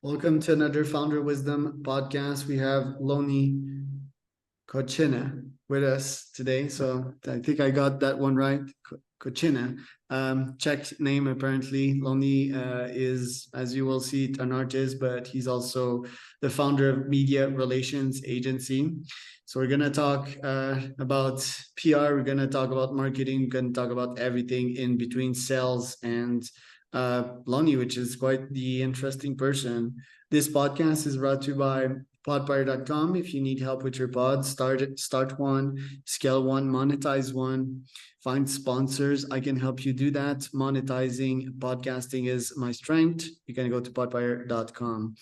Welcome to another Founder Wisdom podcast. We have Lonny Kocina with us today. So I think I got that one right. Kocina. Czech name apparently. Lonny is, as you will see, an artist, but he's also the founder of Media Relations Agency. So we're gonna talk about PR. We're gonna talk about marketing. We're gonna talk about everything in between sales and Lonny, which is quite the interesting person. This podcast is brought to you by podpire.com. If you need help with your pod, start one, scale one, monetize one, find sponsors. I can help you do that. Monetizing podcasting is my strength. You can go to podpire.com.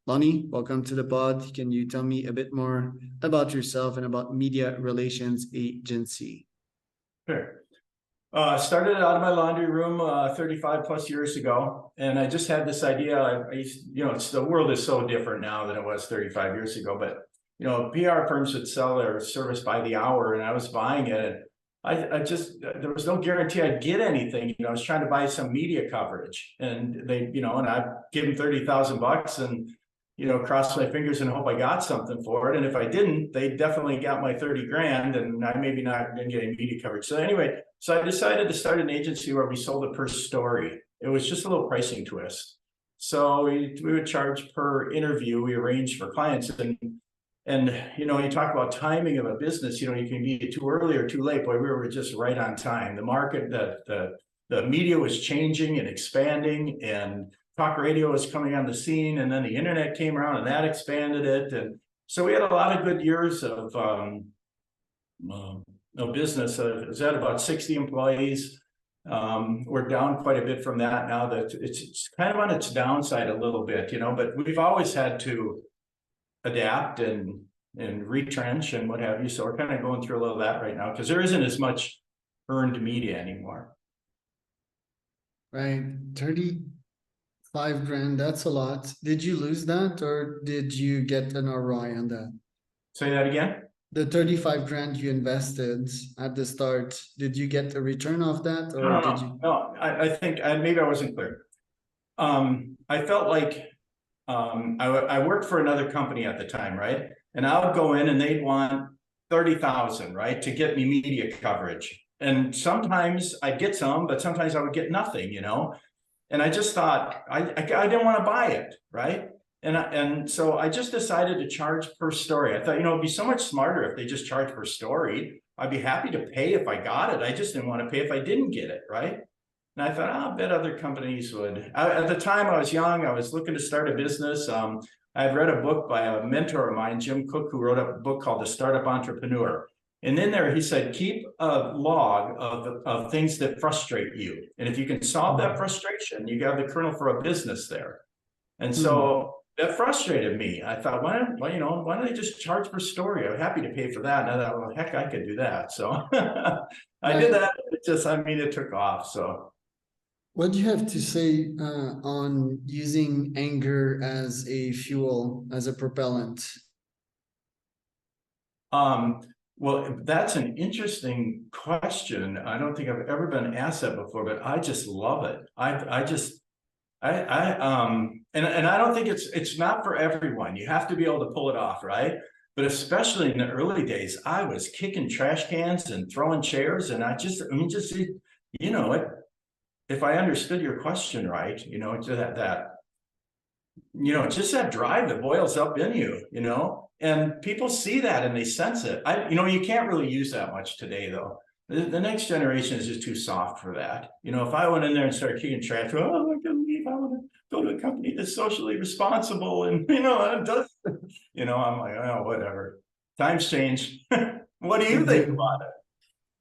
Lonny, welcome to the pod. Can you tell me a bit more about yourself and about Media Relations Agency? Sure. Started out of my laundry room 35 plus years ago, and I just had this idea. The world is so different now than it was 35 years ago, but PR firms would sell their service by the hour, and I was buying it. And there was no guarantee I'd get anything. I was trying to buy some media coverage, and and I'd give them $30,000 and cross my fingers and hope I got something for it. And if I didn't, they definitely got my 30 grand, and I maybe not didn't get any media coverage. So anyway, so I decided to start an agency where we sold it per story. It was just a little pricing twist. So we would charge per interview we arranged for clients. And you talk about timing of a business, you can be too early or too late. Boy, we were just right on time. The market, the media was changing and expanding, and talk radio was coming on the scene, and then the internet came around and that expanded it. And so we had a lot of good years of business. It was at about 60 employees. We're down quite a bit from that now. That it's kind of on its downside a little bit, but we've always had to adapt and retrench and what have you. So we're kind of going through a little of that right now because there isn't as much earned media anymore. Right. 35 grand, that's a lot. Did you lose that, or did you get an ROI on that? Say that again. The 35 grand you invested at the start, did you get a return off that, or did you? No, I think maybe I wasn't clear. I felt like I worked for another company at the time, right? And I would go in and they'd want 30,000, right, to get me media coverage. And sometimes I'd get some, but sometimes I would get nothing, And I just thought I didn't want to buy it, right? And so I just decided to charge per story. I thought, it'd be so much smarter if they just charge per story. I'd be happy to pay if I got it. I just didn't want to pay if I didn't get it, right? And I thought, I bet other companies would. At the time, I was young. I was looking to start a business. I had read a book by a mentor of mine, Jim Cook, who wrote a book called The Startup Entrepreneur. And in there, he said, keep a log of things that frustrate you. And if you can solve that frustration, you got the kernel for a business there. And so that frustrated me. I thought, why don't they just charge per story? I'm happy to pay for that. And I thought, well, heck, I could do that. So I did that. It took off. So what do you have to say on using anger as a fuel, as a propellant? Well, that's an interesting question. I don't think I've ever been asked that before, but I just love it. And I don't think it's not for everyone. You have to be able to pull it off, right? But especially in the early days, I was kicking trash cans and throwing chairs, and if I understood your question right, just that drive that boils up in you, and people see that and they sense it. You can't really use that much today, though. The next generation is just too soft for that. If I went in there and started kicking trash, I can leave. I want to go to a company that's socially responsible, and it does. I'm like, oh, whatever. Times change. What do you think about it?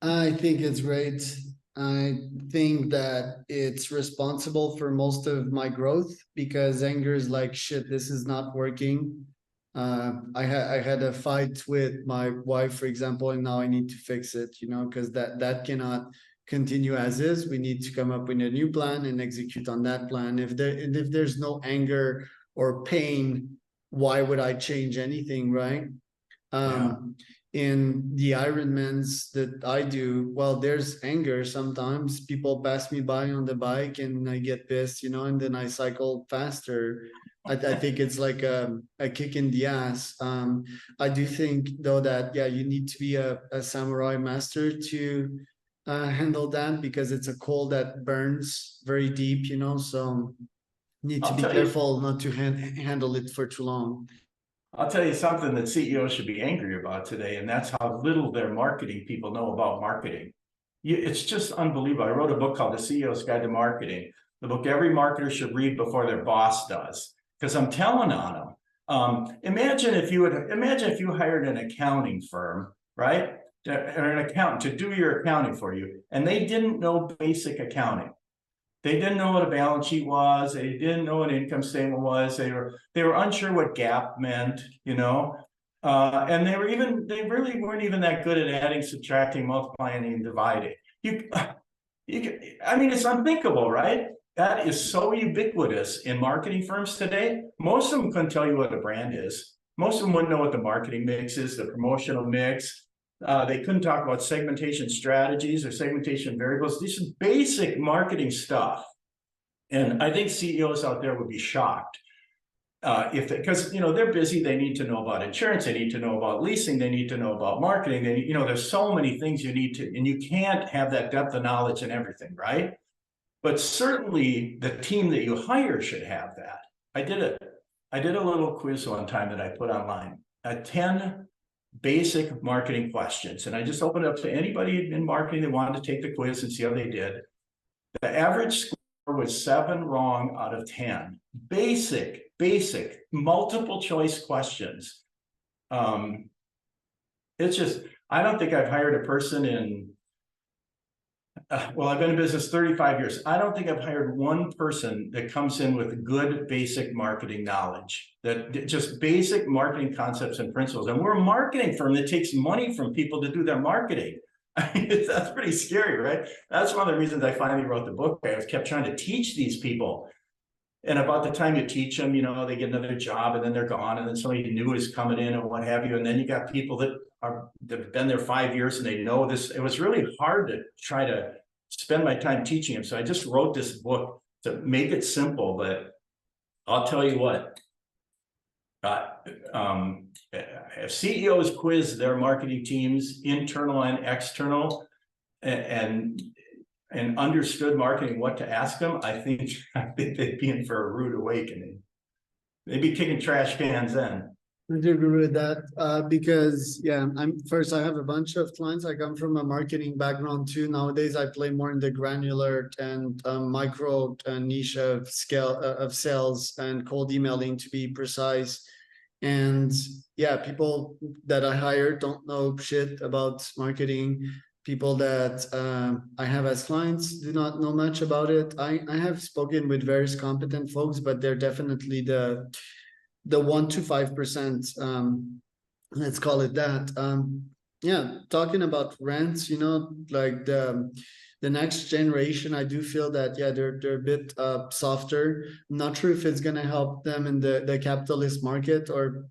I think it's great. I think that it's responsible for most of my growth because anger is like, shit, this is not working. I had a fight with my wife, for example, and now I need to fix it, because that cannot continue as is. We need to come up with a new plan and execute on that plan. If there's no anger or pain, why would I change anything, right? in the Ironmans that I do, well, there's anger sometimes. People pass me by on the bike and I get pissed, and then I cycle faster. I think it's like a kick in the ass. I do think though that, yeah, you need to be a samurai master to handle that, because it's a coal that burns very deep, so need to I'll be tell you, careful not to handle it for too long. I'll tell you something that CEOs should be angry about today, and that's how little their marketing people know about marketing. It's just unbelievable. I wrote a book called The CEO's Guide to Marketing, the book every marketer should read before their boss does, because I'm telling on them. Imagine if you hired an accounting firm, right? Or an accountant to do your accounting for you, and they didn't know basic accounting. They didn't know what a balance sheet was. They didn't know what an income statement was. They were unsure what GAAP meant, and they really weren't even that good at adding, subtracting, multiplying, and dividing. I mean, it's unthinkable, right? That is so ubiquitous in marketing firms today. Most of them couldn't tell you what a brand is. Most of them wouldn't know what the marketing mix is, the promotional mix. They couldn't talk about segmentation strategies or segmentation variables. This is basic marketing stuff. And I think CEOs out there would be shocked because they're busy. They need to know about insurance. They need to know about leasing. They need to know about marketing. There's so many things you need to, and you can't have that depth of knowledge in everything, right? But certainly the team that you hire should have that. I did a little quiz one time that I put online, 10 basic marketing questions. And I just opened it up to anybody in marketing that wanted to take the quiz and see how they did. The average score was 7 wrong out of 10. Basic, multiple choice questions. It's just, I don't think I've hired a person in, well, I've been in business 35 years. I don't think I've hired one person that comes in with good basic marketing knowledge, that just basic marketing concepts and principles. And we're a marketing firm that takes money from people to do their marketing. I mean, that's pretty scary, right? That's one of the reasons I finally wrote the book. I kept trying to teach these people. And about the time you teach them, they get another job and then they're gone. And then somebody new is coming in and what have you. And then you got people that have been there 5 years and they know this. It was really hard to try to spend my time teaching them. So I just wrote this book to make it simple. But I'll tell you what, if CEOs quiz their marketing teams, internal and external, and understood marketing, what to ask them, I think they'd be in for a rude awakening. They'd be kicking trash cans then. I do agree with that, because I have a bunch of clients. I come from a marketing background too. Nowadays, I play more in the granular and micro niche of scale of sales and cold emailing, to be precise. And people that I hire don't know shit about marketing. People that I have as clients do not know much about it. I have spoken with various competent folks, but they're definitely the 1 to 5%, let's call it that. Talking about rents, like the next generation, I do feel that they're a bit softer. I'm not sure if it's gonna help them in the capitalist market, or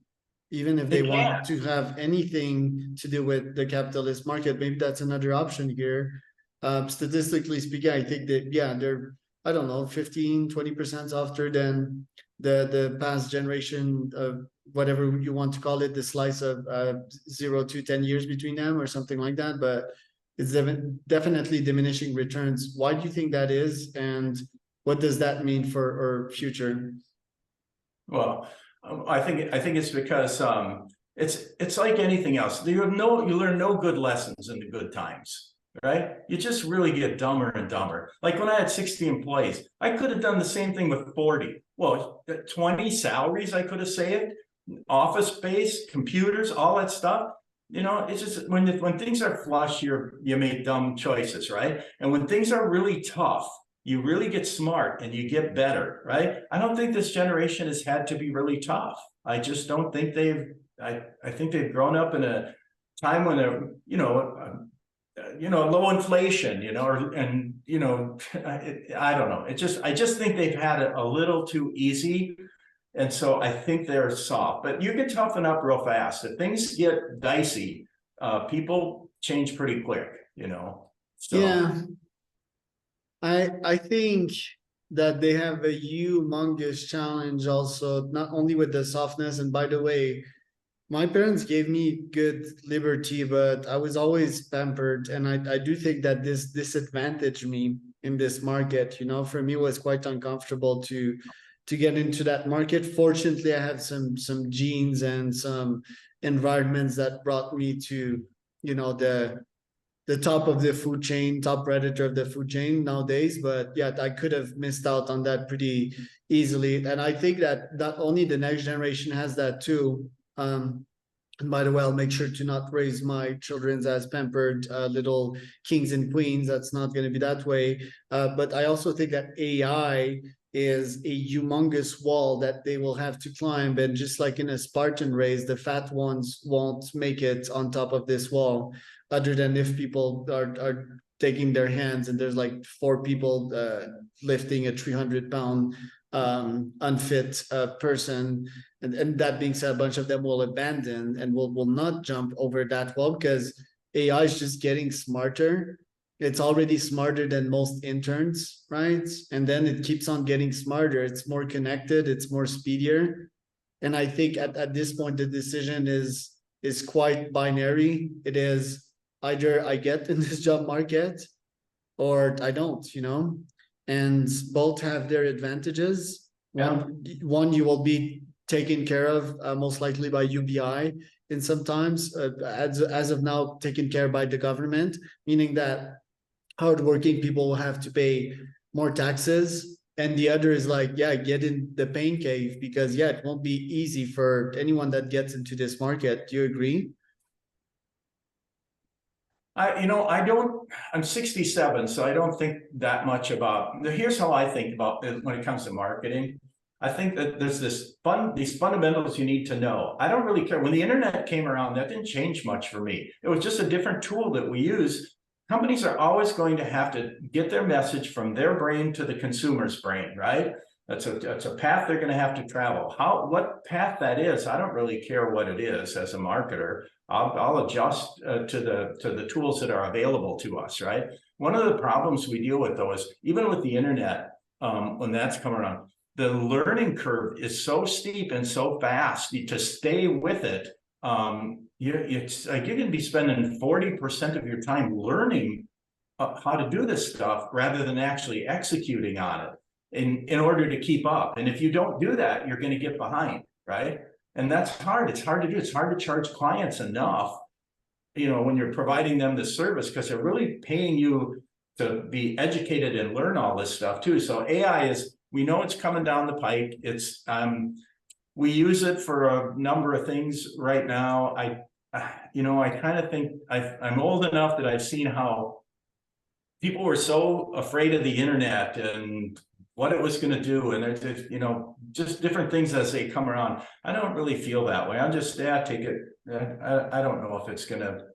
even if they want to have anything to do with the capitalist market. Maybe that's another option here. Statistically speaking, I think that they're, I don't know, 15-20% softer than the past generation of whatever you want to call it, the slice of 0 to 10 years between them or something like that. But it's definitely diminishing returns. Why do you think that is, and what does that mean for our future? Well, I think it's because it's like anything else. You learn no good lessons in the good times, right? You just really get dumber and dumber. Like when I had 60 employees, I could have done the same thing with 40. Well, 20 salaries I could have saved, office space, computers, all that stuff. It's just when things are flush, you make dumb choices, right? And when things are really tough, you really get smart and you get better, right? I don't think this generation has had to be really tough. I just don't think I think they've grown up in a time when low inflation, I don't know. I just think they've had it a little too easy. And so I think they're soft, but you can toughen up real fast. If things get dicey, people change pretty quick, so. Yeah, I think that they have a humongous challenge also, not only with the softness. And by the way, my parents gave me good liberty, but I was always pampered. And I do think that this disadvantaged me in this market. For me, it was quite uncomfortable to get into that market. Fortunately, I had some genes and some environments that brought me to, the top of the food chain, top predator of the food chain nowadays. But yeah, I could have missed out on that pretty easily. And I think that not only the next generation has that too. And by the way, I'll make sure to not raise my children as pampered little kings and queens. That's not going to be that way. But I also think that AI is a humongous wall that they will have to climb. And just like in a Spartan race, the fat ones won't make it on top of this wall, other than if people are taking their hands and there's like 4 people lifting a 300-pound unfit person. And that being said, a bunch of them will abandon and will not jump over that wall, because AI is just getting smarter. It's already smarter than most interns, right? And then it keeps on getting smarter. It's more connected, it's more speedier. And I think at this point, the decision is quite binary. It is either I get in this job market or I don't, and both have their advantages. Yeah. One you will be taken care of most likely by UBI, and sometimes as of now taken care by the government, meaning that hardworking people will have to pay more taxes. And the other is like, yeah, get in the pain cave, because yeah, it won't be easy for anyone that gets into this market. Do you agree? I'm 67, so I don't think that much about, here's how I think about it when it comes to marketing. I think that there's these fundamentals you need to know. I don't really care. When the internet came around, that didn't change much for me. It was just a different tool that we use. Companies are always going to have to get their message from their brain to the consumer's brain, right? That's a path they're going to have to travel. What path that is, I don't really care what it is as a marketer. I'll adjust to the tools that are available to us, right? One of the problems we deal with, though, is even with the internet, when that's come around, the learning curve is so steep and so fast. To stay with it, it's like you're going to be spending 40% of your time learning how to do this stuff rather than actually executing on it in order to keep up. And if you don't do that, you're going to get behind, right? And that's hard. It's hard to do. It's hard to charge clients enough, when you're providing them the service, because they're really paying you to be educated and learn all this stuff too. So AI we know it's coming down the pike. We use it for a number of things right now. I kind of think I'm old enough that I've seen how people were so afraid of the internet and what it was going to do, and there's just different things as they come around. I don't really feel that way. I'm just take it. I don't know if it's going to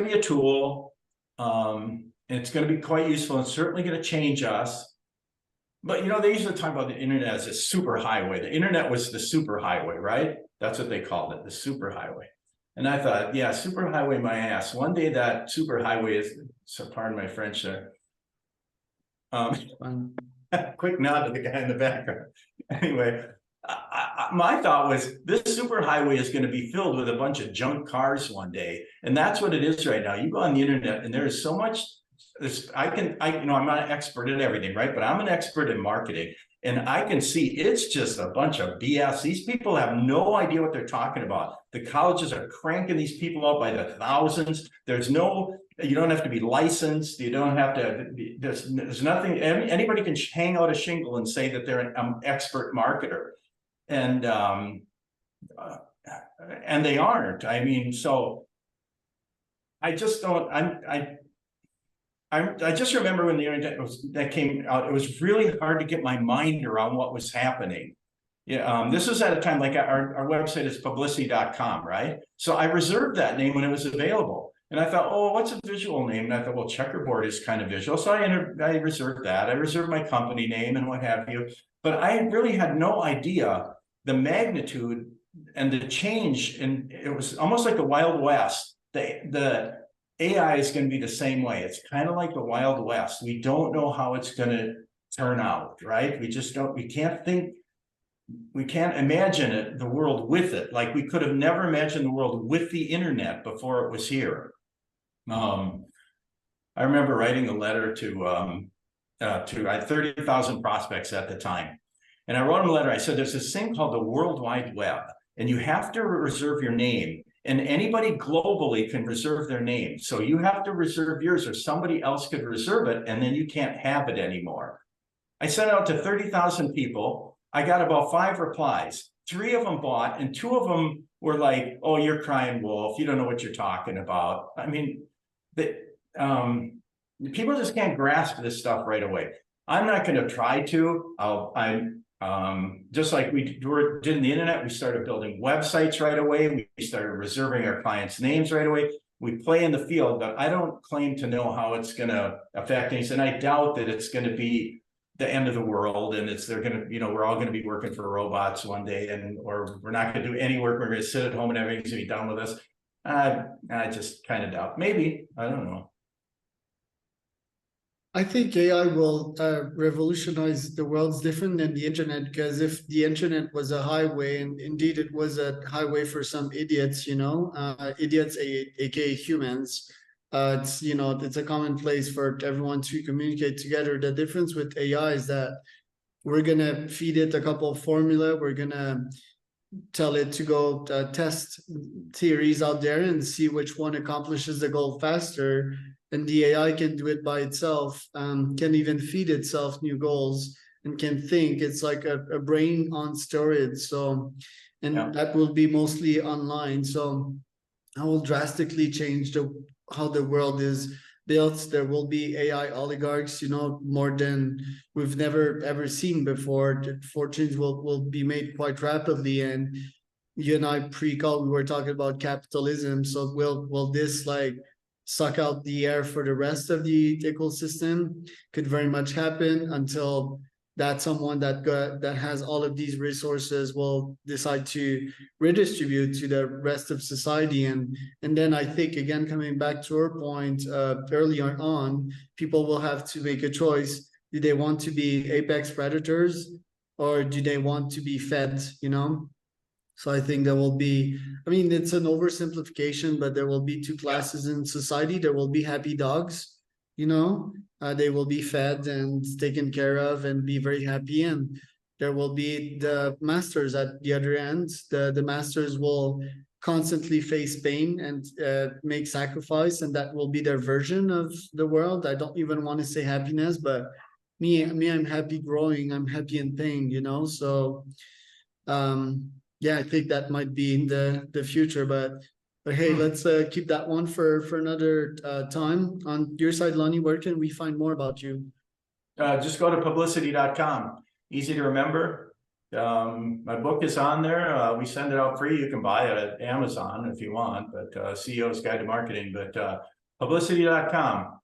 be a tool. And it's going to be quite useful. It's certainly going to change us. But they used to talk about the internet as a super highway. The internet was the super highway, right? That's what they called it, the super highway. And I thought, yeah, super highway my ass. One day that super highway is, so pardon my French there. Quick nod to the guy in the background. Anyway, my thought was this super highway is going to be filled with a bunch of junk cars one day. And that's what it is right now. You go on the internet and there is so much. I'm not an expert in everything, right? But I'm an expert in marketing, and I can see it's just a bunch of BS. These people have no idea what they're talking about. The colleges are cranking these people out by the thousands. You don't have to be licensed. You don't have to, there's nothing, anybody can hang out a shingle and say that they're an expert marketer. And they aren't. I mean, so I just don't, I just remember when the internet that came out, it was really hard to get my mind around what was happening. Yeah, this was at a time like our website is publicity.com, right? So I reserved that name when it was available. And I thought, oh, what's a visual name? And I thought, well, checkerboard is kind of visual. So I reserved that. I reserved my company name and what have you. But I really had no idea the magnitude the change, and it was almost like the Wild West. The AI is going to be the same way. It's kind of like the Wild West. We don't know how it's going to turn out, right? We just don't, we can't imagine it, the world with it. Like we could have never imagined the world with the internet before it was here. I remember writing a letter to I had 30,000 prospects at the time. And I wrote them a letter. I said, there's this thing called the World Wide Web, and you have to reserve your name. And anybody globally can reserve their name. So you have to reserve yours, or somebody else could reserve it, and then you can't have it anymore. I sent it out to 30,000 people. I got about 5 replies. 3 of them bought, and 2 of them were like, oh, you're crying wolf. You don't know what you're talking about. I mean, people just can't grasp this stuff right away. I'm not going to try to. Just like we did in the internet, we started building websites right away. We started reserving our clients' names right away. We play in the field, but I don't claim to know how it's going to affect things. And I doubt that it's going to be the end of the world, and we're all going to be working for robots one day, or we're not going to do any work. We're going to sit at home and everything's going to be done with us. I just kind of doubt. Maybe, I don't know. I think AI will revolutionize the world's different than the internet, because if the internet was a highway, and indeed it was a highway for some idiots, idiots, aka humans, it's a common place for everyone to communicate together. The difference with AI is that we're gonna feed it a couple of formula, we're gonna tell it to go test theories out there and see which one accomplishes the goal faster. And the AI can do it by itself, can even feed itself new goals, and can think. It's like a brain on steroids. So, and yeah, that will be mostly online. So that will drastically change how the world is built. There will be AI oligarchs, more than we've never ever seen before. The fortunes will be made quite rapidly. And you and I pre-call, we were talking about capitalism. So will this like suck out the air for the rest of the ecosystem? Could very much happen, until that someone that has all of these resources will decide to redistribute to the rest of society. And then I think, again, coming back to our point earlier on, people will have to make a choice. Do they want to be apex predators, or do they want to be fed? So I think there will be, it's an oversimplification, but there will be 2 classes in society. There will be happy dogs, they will be fed and taken care of and be very happy. And there will be the masters at the other end. The masters will constantly face pain and make sacrifice, and that will be their version of the world. I don't even want to say happiness, but me, I'm happy growing. I'm happy in pain, so yeah, I think that might be in the future, but hey, let's keep that one for another time. On your side, Lonny, where can we find more about you? Just go to publicity.com. Easy to remember. My book is on there. We send it out free. You can buy it at Amazon if you want, but CEO's Guide to Marketing, but publicity.com.